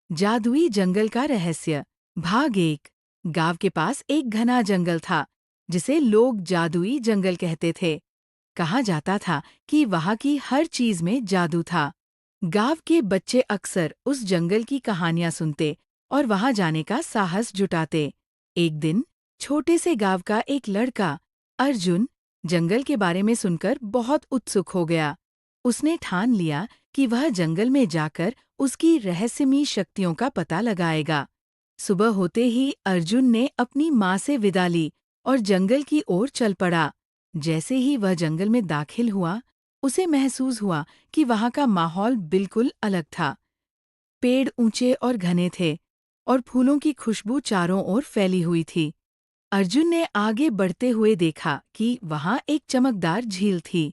जादुई जंगल का रहस्य। भाग 1। गांव के पास एक घना जंगल था, जिसे लोग जादुई जंगल कहते थे। कहा जाता था कि वहां की हर चीज में जादू था। गांव के बच्चे अक्सर उस जंगल की कहानियां सुनते और वहां जाने का साहस जुटाते। एक दिन छोटे से गांव का एक लड़का, अर्जुन, जंगल के बारे में सुनकर बहुत उत्सुक हो गया। उसने ठान लिया कि वह जंगल में जाकर उसकी रहस्यमयी शक्तियों का पता लगाएगा। सुबह होते ही अर्जुन ने अपनी माँ से विदा ली और जंगल की ओर चल पड़ा। जैसे ही वह जंगल में दाखिल हुआ, उसे महसूस हुआ कि वहां का माहौल बिल्कुल अलग था। पेड़ ऊंचे और घने थे और फूलों की खुशबू चारों ओर फैली हुई थी। अर्जुन ने आगे बढ़ते हुए देखा कि वहां एक चमकदार झील थी।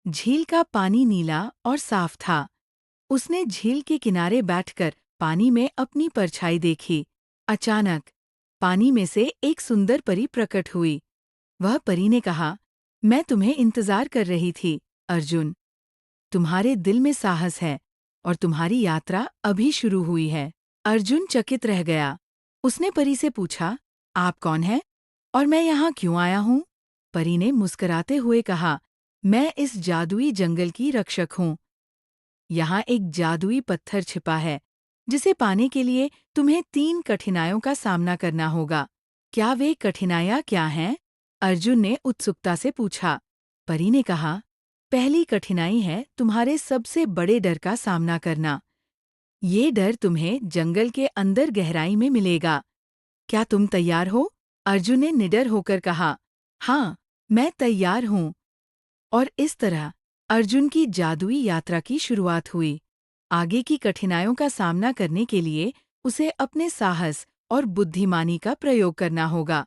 झील का पानी नीला और साफ था। उसने झील के किनारे बैठकर पानी में अपनी परछाई देखी। अचानक पानी में से एक सुंदर परी प्रकट हुई। वह परी ने कहा, मैं तुम्हें इंतजार कर रही थी, अर्जुन। तुम्हारे दिल में साहस है और तुम्हारी यात्रा अभी शुरू हुई है। अर्जुन चकित रह गया। उसने परी से पूछा, आप कौन हैं और मैं यहाँ क्यों आया हूँ? परी ने मुस्कुराते हुए कहा, मैं इस जादुई जंगल की रक्षक हूँ। यहाँ एक जादुई पत्थर छिपा है, जिसे पाने के लिए तुम्हें 3 कठिनाइयों का सामना करना होगा। क्या वे कठिनाइयाँ क्या हैं? अर्जुन ने उत्सुकता से पूछा। परी ने कहा, पहली कठिनाई है तुम्हारे सबसे बड़े डर का सामना करना। ये डर तुम्हें जंगल के अंदर गहराई में मिलेगा। क्या तुम तैयार हो? अर्जुन ने निडर होकर कहा, हाँ, मैं तैयार हूँ। और इस तरह अर्जुन की जादुई यात्रा की शुरुआत हुई। आगे की कठिनाइयों का सामना करने के लिए उसे अपने साहस और बुद्धिमानी का प्रयोग करना होगा।